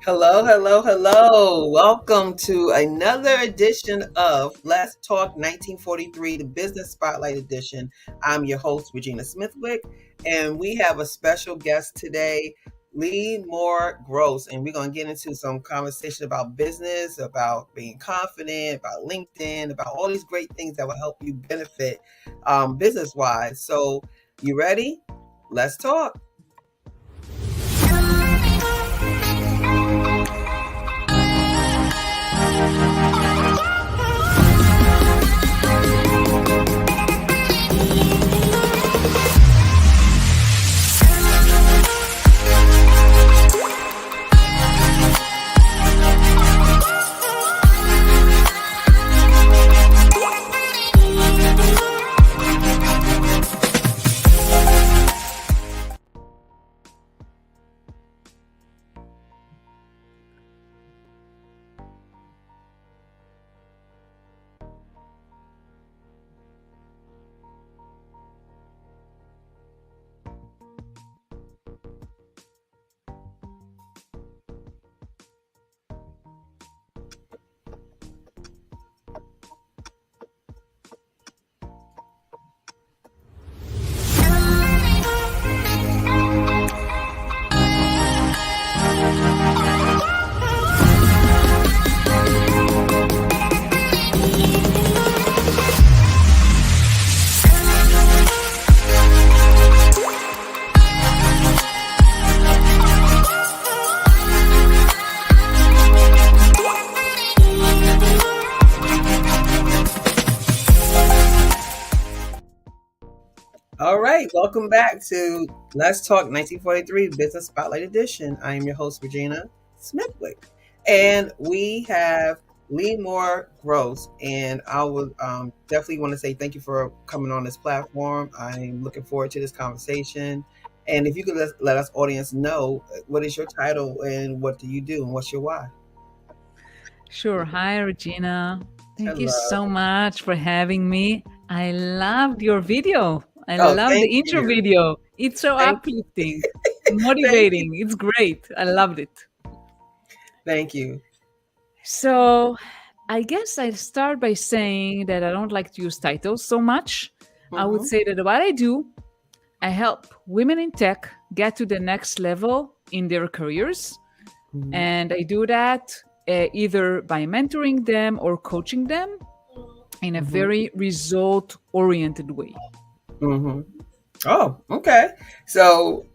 Hello, hello, hello. Welcome to another edition of Let's Talk 1943, the Business Spotlight Edition. I'm your host, Regina Smithwick, and we have a special guest today, Limor Gross, and we're going to get into some conversation about business, about being confident, about LinkedIn, about all these great things that will help you benefit business-wise. So, you ready? Let's talk. All right, welcome back to Let's Talk 1943 Business Spotlight Edition. I am your host, Regina Smithwick, and we have Limor Gross. And I would definitely want to say thank you for coming on this platform. I'm looking forward to this conversation. And if you could let us audience know what is your title and what do you do and what's your why? Sure. Hi, Regina. Thank you Hello. so much for having me. I loved your video. I Oh, love the thank intro you. video. It's so Thank, uplifting, thank you. motivating. It's great. I loved it. Thank you. So, I guess I'll start by saying that I don't like to use titles so much. I would Mm-hmm. say that what I do, I help women in tech get to the next level in their careers. Mm-hmm. And I do that either by mentoring them or coaching them in a Mm-hmm. very result oriented way. Mm-hmm. Oh, okay. So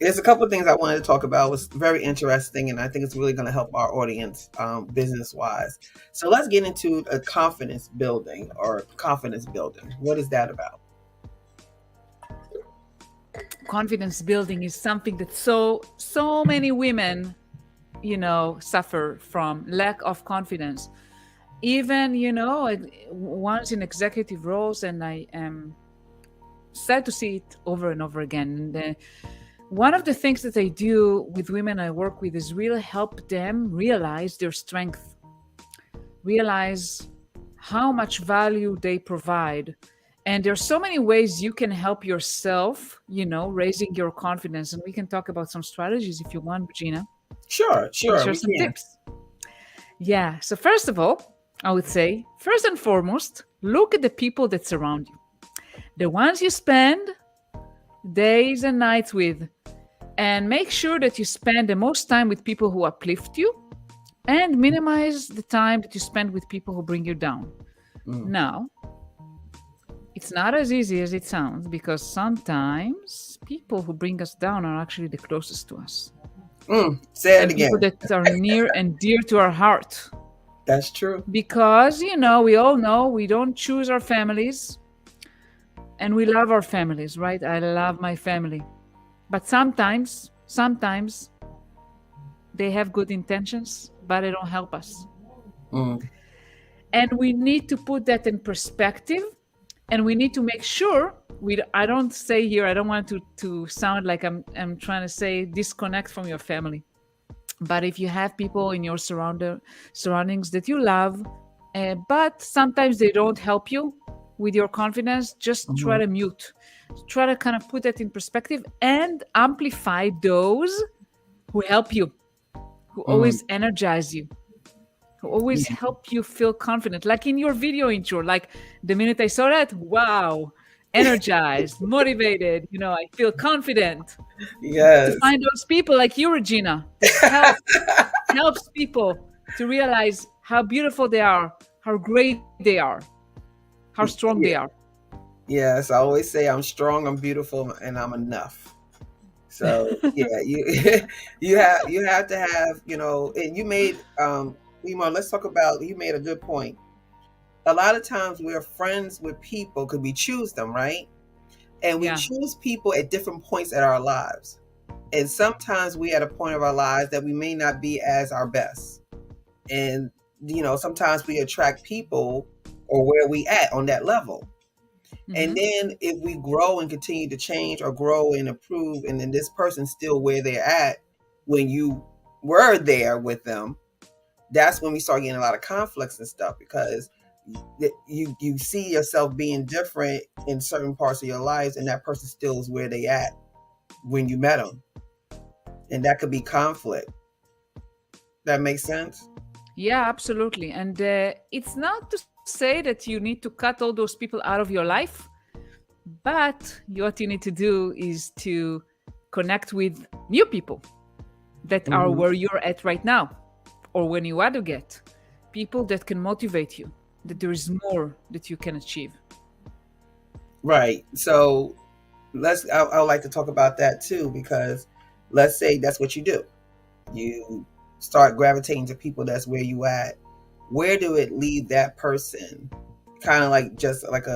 there's a couple of things I wanted to talk about. It was very interesting, and I think it's really going to help our audience business wise. So let's get into a confidence building or confidence building. What is that about? Confidence building is something that so many women, suffer from lack of confidence. Even, once in executive roles, and I am sad to see it over and over again. And one of the things that I do with women I work with is really help them realize their strength, realize how much value they provide. And there's so many ways you can help yourself, raising your confidence. And we can talk about some strategies if you want, Regina. Sure, I'll sure, share we some can. tips. Yeah. So first of all, I would say, first and foremost, look at the people that surround you. The ones you spend days and nights with, and make sure that you spend the most time with people who uplift you and minimize the time that you spend with people who bring you down. Mm. Now, it's not as easy as it sounds because sometimes people who bring us down are actually the closest to us Say it and people again. that are near and dear to our heart. That's true. Because, we all know we don't choose our families and we love our families, right? I love my family. But sometimes they have good intentions, but they don't help us. Mm. And we need to put that in perspective, and we need to make sure I don't say here, I don't want to sound like I'm trying to say disconnect from your family. But if you have people in your surroundings that you love, but sometimes they don't help you with your confidence, just try Mhm. to mute. Try to kind of put that in perspective and amplify those who help you, who Mm. always energize you, who always help you feel confident. Like in your video intro, like the minute I saw that, wow, energized, motivated, I feel confident. To Yes. find those people like you, Regina, that helps people to realize how beautiful they are, how great they are, how strong they are. Yes, I always say I'm strong, I'm beautiful, and I'm enough. So yeah, you you have to have, and you made Limor, let's talk about, you made a good point. A lot of times we're friends with people because we choose them, right? And we Yeah. choose people at different points in our lives. And sometimes we at a point of our lives that we may not be as our best. And sometimes we attract people or where we at on that level. And Hmm. then if we grow and continue to change or grow and improve, and then this person's still where they're at when you were there with them, that's when we start getting a lot of conflicts and stuff, because you see yourself being different in certain parts of your lives, and that person still is where they at when you met them, and that could be conflict. That makes sense. Yeah, absolutely. And it's not to say that you need to cut all those people out of your life, but what you need to do is to connect with new people that are Hmm. where you're at right now, or when you want to get people that can motivate you, that there is more that you can achieve. Right. So I would like to talk about that too, because let's say that's what you do. You start gravitating to people that's where you at. Where do it leave that person? Kind of like just like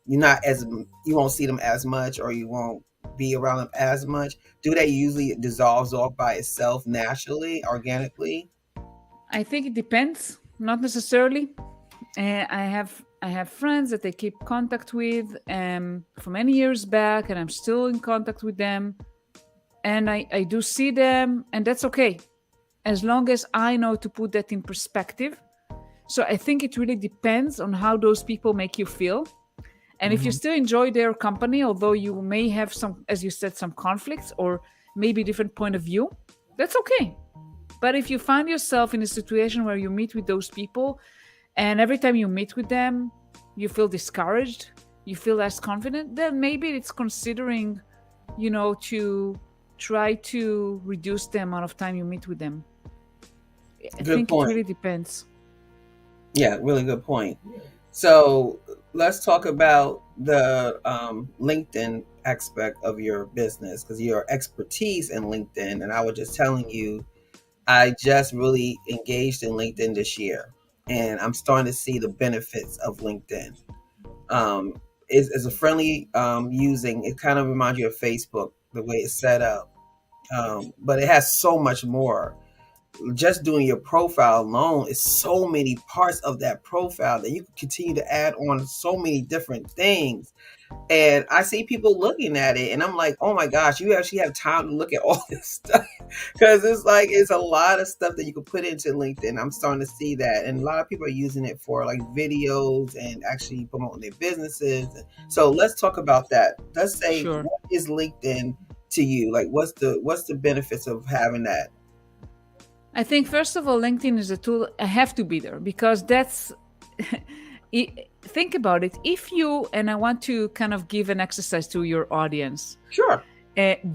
you're not as, you won't see them as much, or you won't be around them as much. Do that usually dissolves off by itself naturally, organically? I think it depends, not necessarily. I have friends that I keep contact with for many years back, and I'm still in contact with them. And I do see them, and that's okay, as long as I know to put that in perspective. So I think it really depends on how those people make you feel. And if you Hmm. still enjoy their company, although you may have some, as you said, some conflicts or maybe different point of view, that's okay. But if you find yourself in a situation where you meet with those people, and every time you meet with them, you feel discouraged, you feel less confident, then maybe it's considering, to try to reduce the amount of time you meet with them. I Good think it point. really depends. Yeah, really good point. So let's talk about the LinkedIn aspect of your business, because your expertise in LinkedIn. And I was just telling you, I just really engaged in LinkedIn this year, and I'm starting to see the benefits of LinkedIn. It's a friendly using. It kind of reminds you of Facebook, the way it's set up, but it has so much more. Just doing your profile alone is so many parts of that profile that you can continue to add on so many different things. And I see people looking at it, and I'm like, oh my gosh, you actually have time to look at all this stuff, because it's like it's a lot of stuff that you can put into LinkedIn. I'm starting to see that, and a lot of people are using it for like videos and actually promoting their businesses. So let's talk about that. Let's say, Sure. what is LinkedIn to you? Like, what's the benefits of having that? I think first of all, LinkedIn is a tool. I have to be there because that's. Think about it. If you, and I want to kind of give an exercise to your audience, Sure.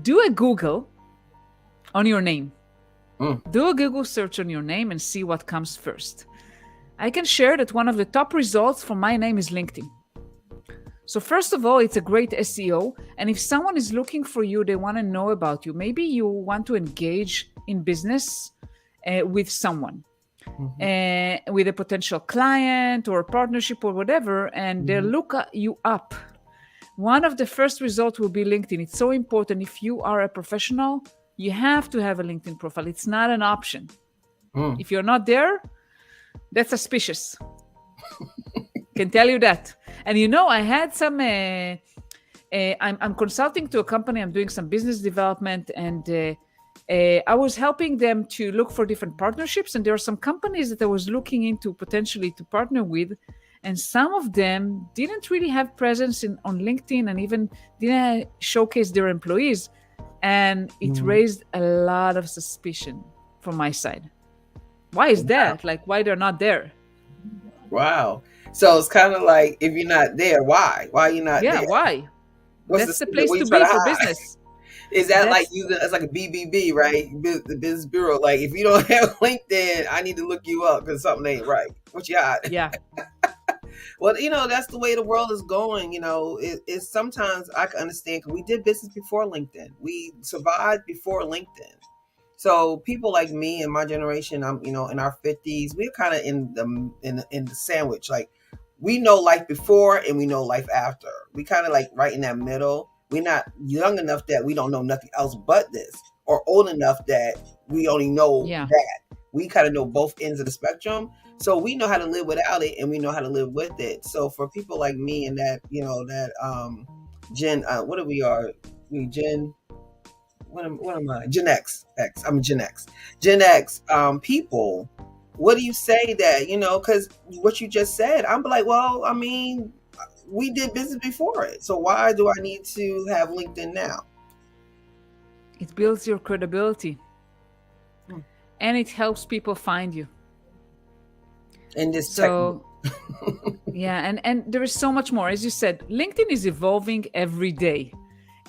do a Google on your name. Mm. Do a Google search on your name and see what comes first. I can share that one of the top results for my name is LinkedIn. So first of all, it's a great SEO. And if someone is looking for you, they want to know about you. Maybe you want to engage in business with someone, Mhm. with a potential client or a partnership or whatever, and they Mhm. look you up. One of the first results will be LinkedIn. It's so important. If you are a professional, you have to have a LinkedIn profile. It's not an option. Mm. If you're not there, that's suspicious. Can tell you that. And I had some. I'm consulting to a company. I'm doing some business development, and I was helping them to look for different partnerships. And there are some companies that I was looking into potentially to partner with, and some of them didn't really have presence on LinkedIn, and even didn't showcase their employees, and it Mhm. raised a lot of suspicion. from my side. Why is that? Like, why they're not there? Wow. So it's kind of like, if you're not there, why? Why are you not Yeah, there? why? What's the That's the secret? place What are to you trying be to for hide? business. Is that like That's using it's like a BBB, right? The Business Bureau. Like, if you don't have LinkedIn, I need to look you up because something ain't right. What you hide? yeah, Well, that's the way the world is going. It's sometimes I can understand because we did business before LinkedIn. We survived before LinkedIn. So people like me and my generation, I'm in our 50s. We're kind of in the sandwich. Like, we know life before and we know life after. We kind of like right in that middle. We're not young enough that we don't know nothing else but this, or old enough that we only know yeah. that. We kind of know both ends of the spectrum. So we know how to live without it and we know how to live with it. So for people like me and that Gen, what are we are? We Gen, what am I? Gen X. I'm Gen X. Gen X people, what do you say that, because what you just said, I'm like, well, I mean, we did business before it. So why do I need to have LinkedIn now? It builds your credibility, Hmm. and it helps people find you. In this tech. So yeah, and there is so much more. As you said, LinkedIn is evolving every day,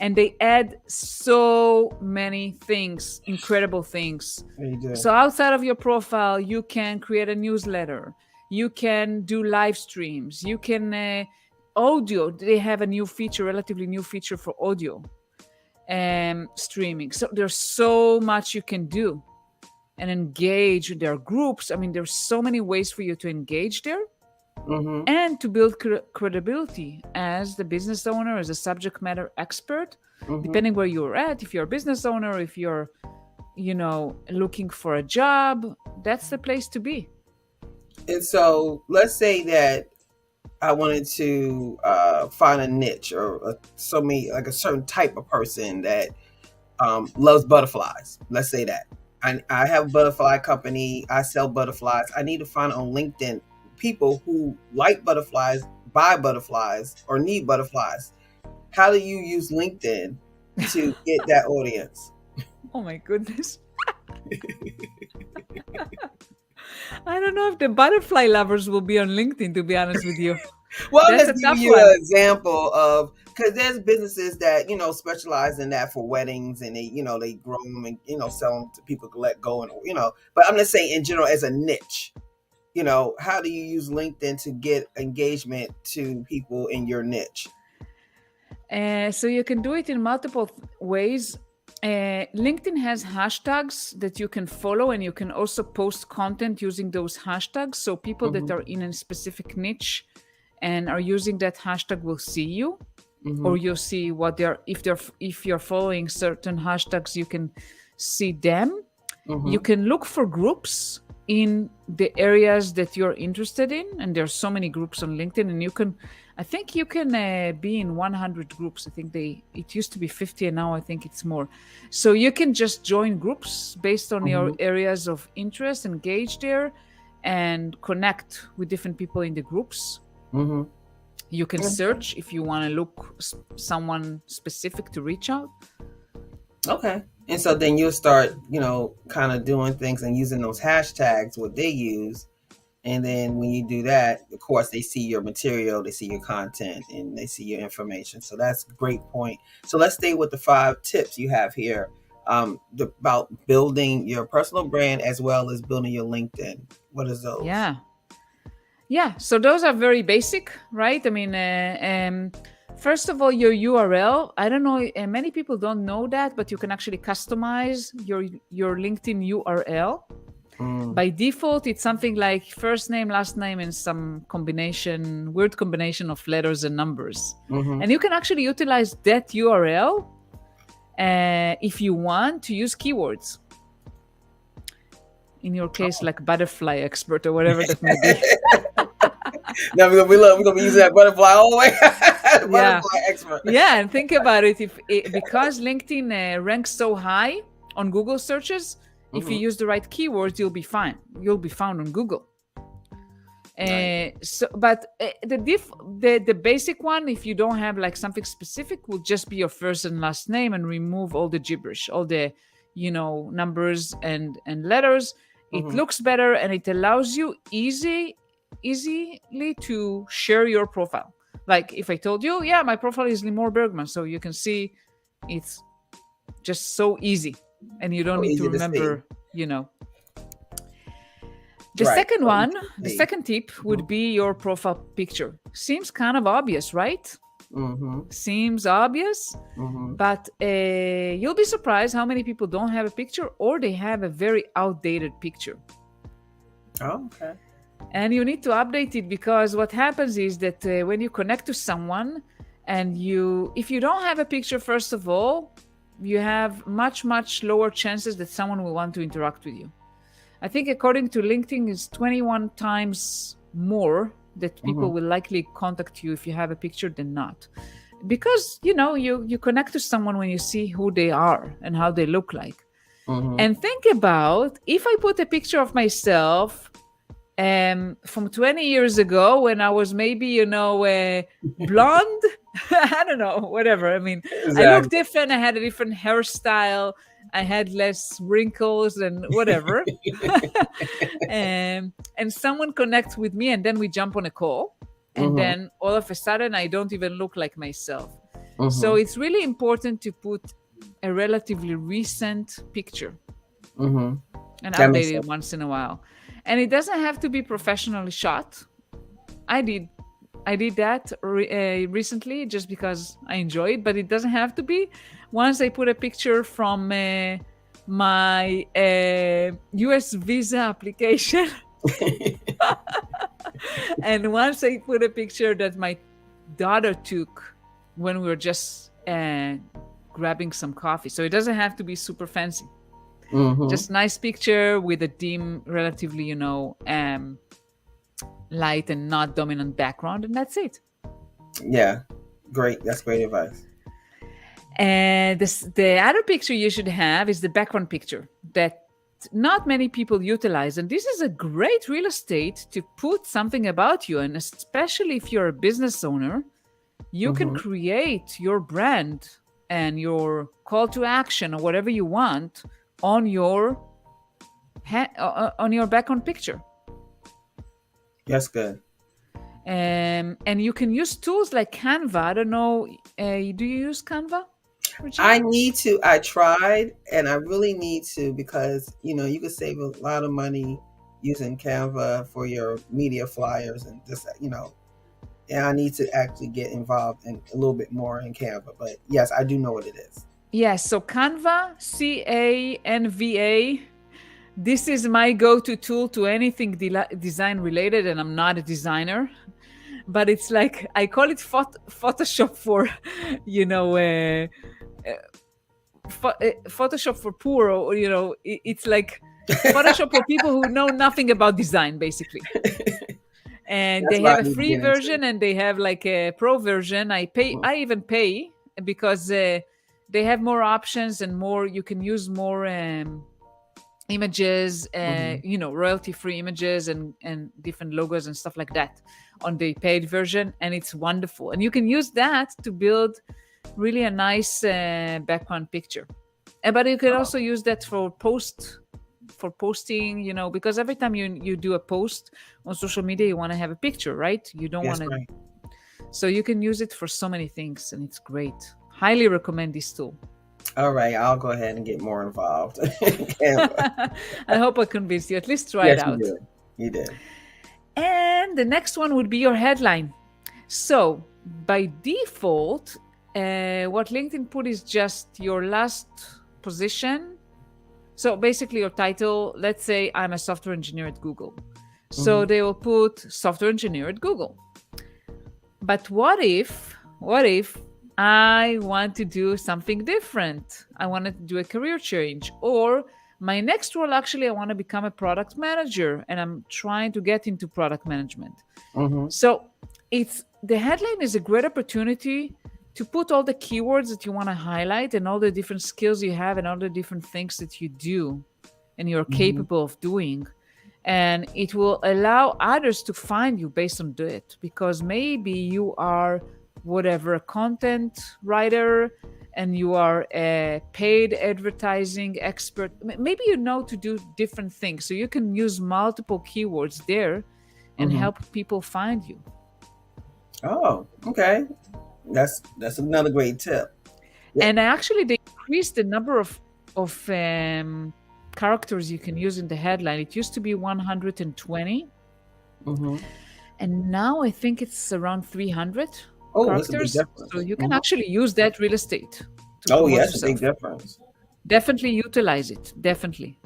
and they add so many things, incredible things. You do. So outside of your profile, you can create a newsletter, you can do live streams, you can audio. They have a new feature, relatively new feature for audio streaming. So there's so much you can do and engage. There are groups. I mean, there's so many ways for you to engage there. Mm-hmm. And to build credibility as the business owner, as a subject matter expert, Mm-hmm. depending where you're at. If you're a business owner, if you're, looking for a job, that's the place to be. And so let's say that I wanted to find a niche or like a certain type of person that loves butterflies. Let's say that. I have a butterfly company. I sell butterflies. I need to find on LinkedIn people who like butterflies, buy butterflies, or need butterflies. How do you use LinkedIn to get that audience? Oh my goodness. I don't know if the butterfly lovers will be on LinkedIn, to be honest with you. Well, I'm That's just a giving tough you an one. example of, because there's businesses that specialize in that for weddings, and they grow them and sell them to people to let go, and But I'm just saying in general as a niche. How do you use LinkedIn to get engagement to people in your niche? So you can do it in multiple ways. LinkedIn has hashtags that you can follow, and you can also post content using those hashtags. So people that Mm-hmm. are in a specific niche and are using that hashtag will see you, Mm-hmm. or you'll see what if you're following certain hashtags, you can see them. Mm-hmm. You can look for groups in the areas that you're interested in, and there's so many groups on LinkedIn, and I think you can be in 100 groups. I think it used to be 50 and now I think it's more. So you can just join groups based on your Mm-hmm. areas of interest, engage there and connect with different people in the groups. Mm-hmm. You can search if you want to look someone specific to reach out. Okay. And so then you'll start, kind of doing things and using those hashtags, what they use. And then when you do that, of course, they see your material, they see your content, and they see your information. So that's a great point. So let's stay with the 5 tips you have here about building your personal brand as well as building your LinkedIn. What is those? Yeah. So those are very basic, right? I mean, first of all, your URL. I don't know. Many people don't know that, but you can actually customize your LinkedIn URL. By default, it's something like first name, last name, and some weird combination of letters and numbers. Mm-hmm. And you can actually utilize that URL if you want to use keywords. In your case, like butterfly expert or whatever that may be. Now we're gonna be using that butterfly all the way. Butterfly expert. Yeah, and think about it. Because LinkedIn ranks so high on Google searches, if you use the right keywords, you'll be fine. You'll be found on Google. Right. But the basic one, if you don't have like something specific, will just be your first and last name, and remove all the gibberish, all the numbers and letters. It Mm-hmm. looks better, and it allows you easily to share your profile. Like if I told you, yeah, my profile is Limor Bergman, so you can see it's just so easy, and you don't So need to easy to see. remember. The Right. second So easy one, to the see. second tip would be your profile picture. Seems kind of obvious, right? Mm-hmm. Seems obvious, Mm-hmm. but you'll be surprised how many people don't have a picture, or they have a very outdated picture. Oh, okay. And you need to update it, because what happens is that when you connect to someone, and if you don't have a picture, first of all, you have much lower chances that someone will want to interact with you. I think according to LinkedIn, it's 21 times more that Mm-hmm. people will likely contact you if you have a picture than not. Because you connect to someone when you see who they are and how they look like. Mm-hmm. And think about, if I put a picture of myself from 20 years ago, when I was maybe blonde. I don't know, whatever. I mean, I look Exactly. different. I had a different hairstyle. I had less wrinkles and whatever. And someone connects with me, and then we jump on a call, and Mm-hmm. then all of a sudden I don't even look like myself. So Mm-hmm. it's really important to put a relatively recent picture Mm-hmm. and That makes update it sense. once in a while. And it doesn't have to be professionally shot. I did that recently, just because I enjoy it, but it doesn't have to be. Once I put a picture from my US visa application, and once I put a picture that my daughter took when we were just grabbing some coffee. So it doesn't have to be super fancy. Mm-hmm. Just nice picture with a dim, relatively, light and not dominant background, and that's it. Yeah. Great. That's great advice. And the other picture you should have is the background picture that not many people utilize. And this is a great real estate to put something about you. And especially if you're a business owner, you can Mm-hmm. create your brand and your call to action or whatever you want on your background picture. That's good. And you can use tools like Canva. I don't know, do you use Canva, Regina? I need to. I tried, and I really need to, because you could save a lot of money using Canva for your media flyers and just And I need to actually get involved in a little bit more in Canva. But yes, I do know what it is. Yes, so Canva, Canva. This is my go-to tool to anything design related, and I'm not a designer, but it's like I call it Photoshop for, you know, Photoshop for poor, or it's like Photoshop for people who know nothing about design, basically. And That's they what have I a need to free get into. version, and they have like a pro version. I even pay, because they have more options and more. You can use more images, Mm-hmm. royalty free images and different logos and stuff like that on the paid version, and it's wonderful. And you can use that to build really a nice background picture. But you can Oh, also use that for posting, because every time you do a post on social media, you want to have a picture, right? You don't that's want to. right. So you can use it for so many things, and it's great. Highly recommend this tool. All right, I'll go ahead and get more involved in Canva. I hope I convinced you. At least try it Yes, you out. did. You did. And the next one would be your headline. So by default, what LinkedIn put is just your last position. So basically your title, let's say I'm a software engineer at Google. So Mm-hmm. they will put software engineer at Google. But what if I want to do something different? I want to do a career change, or my next role, actually, I want to become a product manager and I'm trying to get into product management. Mm-hmm. So the headline is a great opportunity to put all the keywords that you want to highlight and all the different skills you have and all the different things that you do and you're Mm-hmm. capable of doing. And it will allow others to find you based on it, because maybe you are whatever, a content writer, and you are a paid advertising expert, maybe you know to do different things. So you can use multiple keywords there and Mm-hmm. help people find you. Oh, okay. That's another great tip. Yeah. And actually, they increased the number of characters you can use in the headline. It used to be 120, Mm-hmm. and now I think it's around 300 Oh, that's a big characters. So difference. you can Hmm. actually use that real estate to Oh, yeah, promote that's a big yourself. difference. Definitely utilize it. Definitely.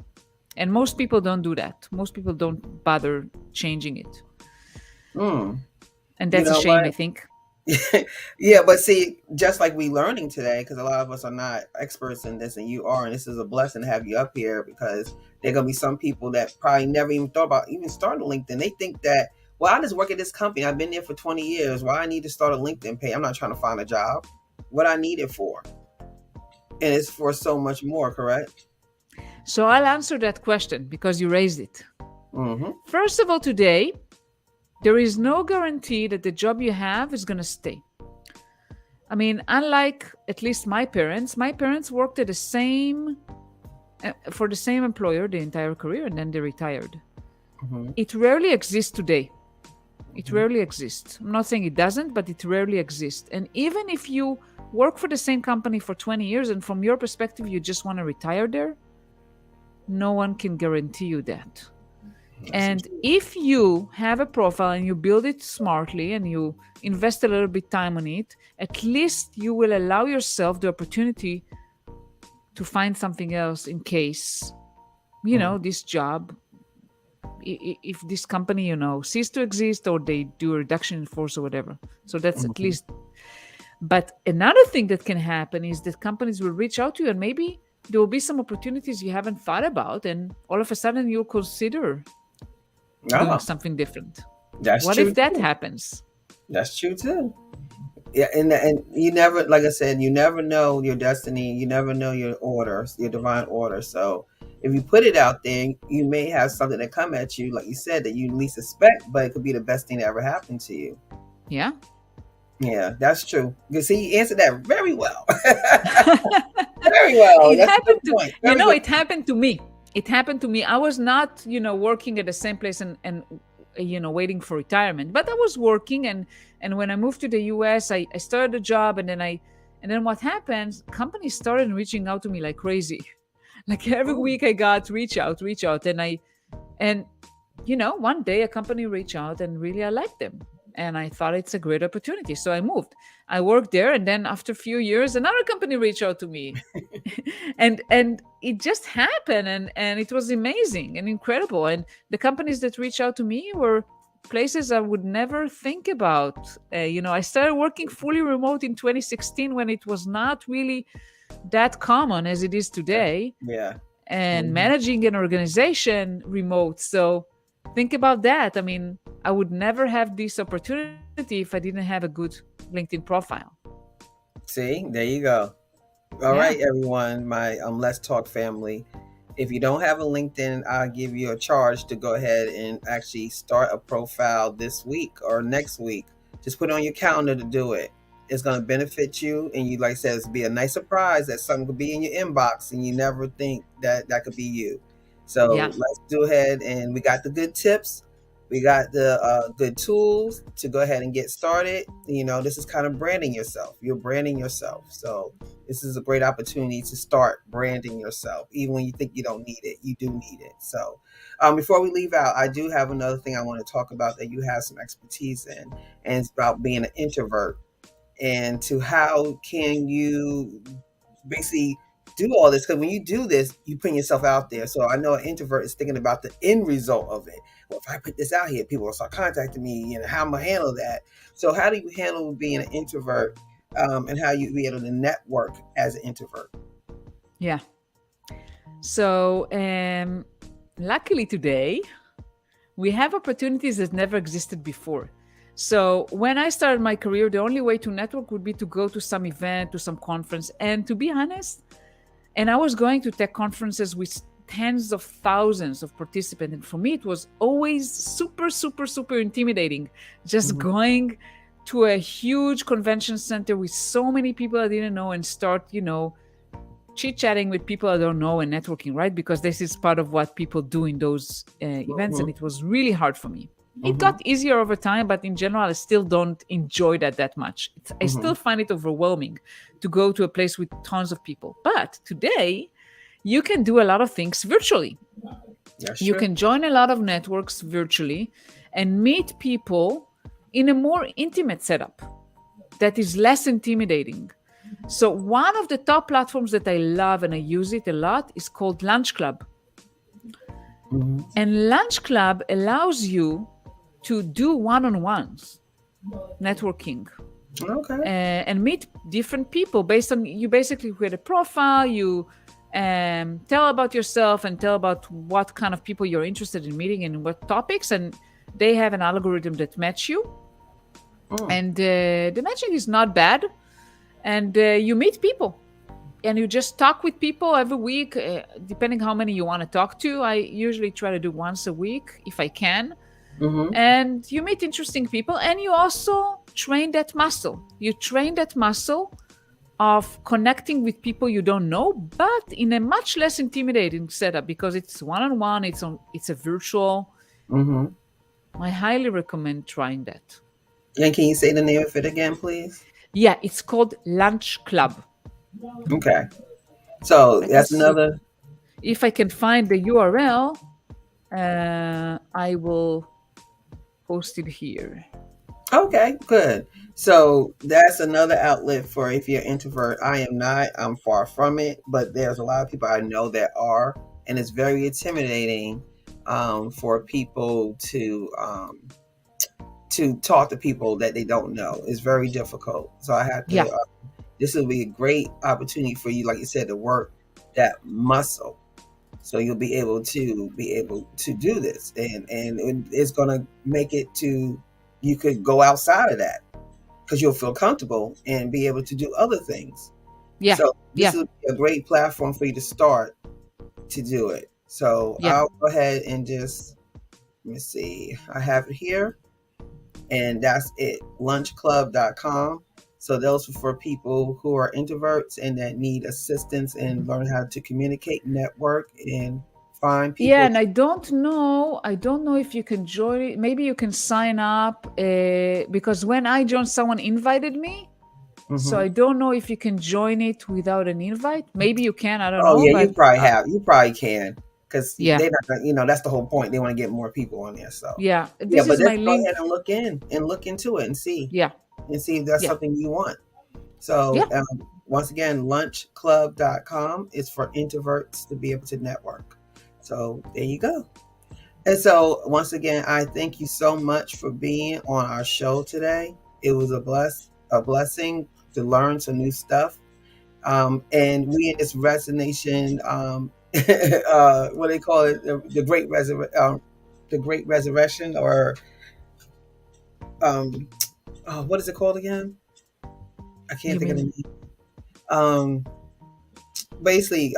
And most people don't do that. Most people don't bother changing it. Mm. And You that's a know shame, what? I think. Yeah, but see, just like we learning today, because a lot of us are not experts in this, and you are, and this is a blessing to have you up here because there are gonna be some people that probably never even thought about even starting a LinkedIn. They think that, well, I just work at this company. I've been there for 20 years. Why I need to start a LinkedIn page? I'm not trying to find a job. What I need it for, and it's for so much more. Correct? So I'll answer that question because you raised it. Mm-hmm. First of all, today, there is no guarantee that the job you have is going to stay. I mean, unlike at least my parents worked at the same for the same employer the entire career and then they retired. Mm-hmm. It rarely exists today. It Mm-hmm. rarely exists. I'm not saying it doesn't, but it rarely exists. And even if you work for the same company for 20 years and from your perspective you just want to retire there, no one can guarantee you that. That's And if you have a profile and you build it smartly and you invest a little bit time on it, at least you will allow yourself the opportunity to find something else in case, mm-hmm. this job, if this company, cease to exist or they do a reduction in force or whatever. So that's at Mm-hmm. least. But another thing that can happen is that companies will reach out to you and maybe there will be some opportunities you haven't thought about. And all of a sudden you'll consider doing Oh, something different. that's What true if that too. happens? That's true too. Yeah, and you never, like I said, you never know your destiny. You never know your orders, your divine order. So if you put it out there, you may have something that come at you, like you said, that you least expect, but it could be the best thing that ever happened to you. Yeah. Yeah, that's true. You see, you answered that very well. Very well. It That's a good happened to, point. Very good. it happened to me. It happened to me. I was not, working at the same place and waiting for retirement, but I was working. And when I moved to the US, I started a job and then what happens, companies started reaching out to me like crazy. Like every Oh, week I got reach out. And one day a company reached out and really I liked them. And I thought it's a great opportunity. So I moved. I worked there. And then after a few years, another company reached out to me. And it just happened. And it was amazing and incredible. And the companies that reached out to me were places I would never think about. I started working fully remote in 2016 when it was not really that common as it is today, yeah. and Mhm. managing an organization remote. So think about that. I mean, I would never have this opportunity if I didn't have a good LinkedIn profile. See, there you go. All Yeah. right, everyone, my Let's Talk family. If you don't have a LinkedIn, I'll give you a charge to go ahead and actually start a profile this week or next week. Just put it on your calendar to do it. It's going to benefit you, and you, like I said, it's be a nice surprise that something could be in your inbox, and you never think that that could be you. Yeah. So let's do ahead, and we got the good tips. We got the good tools to go ahead and get started. This is kind of branding yourself. You're branding yourself. So this is a great opportunity to start branding yourself. Even when you think you don't need it, you do need it. So before we leave out, I do have another thing I want to talk about that you have some expertise in, and it's about being an introvert and to how can you basically do all this, because when you do this, you put yourself out there. So I know an introvert is thinking about the end result of it. Well, if I put this out here, people will start contacting me, and how I'm gonna handle that. So how do you handle being an introvert, and how you be able to network as an introvert? Yeah. So, luckily today, we have opportunities that never existed before. So when I started my career, the only way to network would be to go to some event, to some conference. And to be honest, and I was going to tech conferences with tens of thousands of participants. And for me, it was always super, super, super intimidating just Mhm. going to a huge convention center with so many people I didn't know and start, chit-chatting with people I don't know and networking, right? Because this is part of what people do in those events, and Mhm. it was really hard for me. It got Mhm. easier over time, but in general, I still don't enjoy that much. I still Mhm. find it overwhelming to go to a place with tons of people. But today, you can do a lot of things virtually. That's You true. can join a lot of networks virtually and meet people in a more intimate setup that is less intimidating. So, one of the top platforms that I love and I use it a lot is called Lunch Club. Mhm. And Lunch Club allows you to do one on ones networking Okay. and meet different people based on you basically create a profile, you tell about yourself and tell about what kind of people you're interested in meeting and what topics. And they have an algorithm that match you. Mm. And the matching is not bad. And you meet people and you just talk with people every week, depending how many you want to talk to. I usually try to do once a week if I can. Mhm. And you meet interesting people and you also train that muscle. You train that muscle of connecting with people you don't know, but in a much less intimidating setup because it's one-on-one, it's a virtual. Mhm. I highly recommend trying that. And can you say the name of it again, please? Yeah, it's called Lunch Club. Okay. So I can that's see another. if I can find the URL, I will post it here. Okay, good. So that's another outlet for if you're an introvert. I am not. I'm far from it, but there's a lot of people I know that are, and it's very intimidating for people to talk to people that they don't know. It's very difficult. So I have Yeah, to. This will be a great opportunity for you, like you said, to work that muscle. So you'll be able to do this, and it's gonna make it to you could go outside of that because you'll feel comfortable and be able to do other things. yeah, So this yeah, is a great platform for you to start to do it. So yeah. I'll go ahead and just let me see. I have it here, and that's it. Lunchclub.com. So those are for people who are introverts and that need assistance and learn how to communicate, network, and find Yeah, people. and I don't know if you can join it. Maybe you can sign up because when I joined, someone invited me. So Mm-hmm. I don't know if you can join it without an invite. Maybe you can. I don't Oh know, yeah, you but probably have. You probably can because yeah, they're not gonna. That's the whole point. They want to get more people on there. So yeah. yeah, This but is my let's go link. ahead and look into it Yeah, and see if that's yeah, something you want. So yeah. once again, lunchclub.com is for introverts to be able to network. So there you go. And so once again, I thank you so much for being on our show today. It was a blessing to learn some new stuff. And we in this resignation, what do they call it, the Great Resurrection, or um, what is it called again? I can't You think of the mean name. Basically,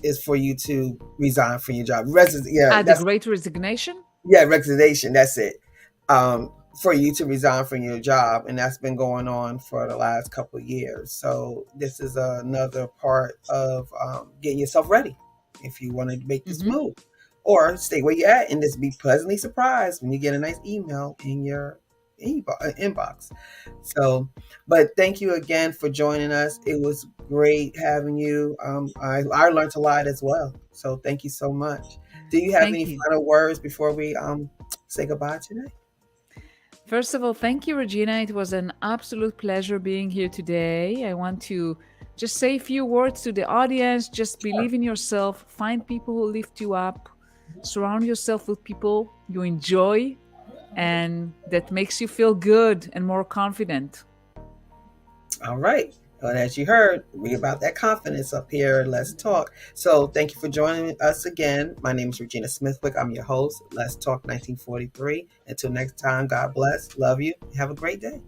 is for you to resign from your job. Yeah, the that's Great Resignation? resignation. That's it. Um, for you to resign from your job, and that's been going on for the last couple of years. So this is another part of getting yourself ready if you want to make this Mm-hmm. move, or stay where you're at and just be pleasantly surprised when you get a nice email in your inbox. So, but thank you again for joining us. It was great having you. I learned a lot as well. So thank you so much. Do you have Thank any you. final words before we say goodbye today? First of all, thank you, Regina. It was an absolute pleasure being here today. I want to just say a few words to the audience. Just Sure. believe in yourself, find people who lift you up, surround yourself with people you enjoy and that makes you feel good and more confident. All right. Well, as you heard, we about that confidence up here. Let's talk. So, thank you for joining us again. My name is Regina Smithwick. I'm your host. Let's talk 1943. Until next time, God bless. Love you. Have a great day.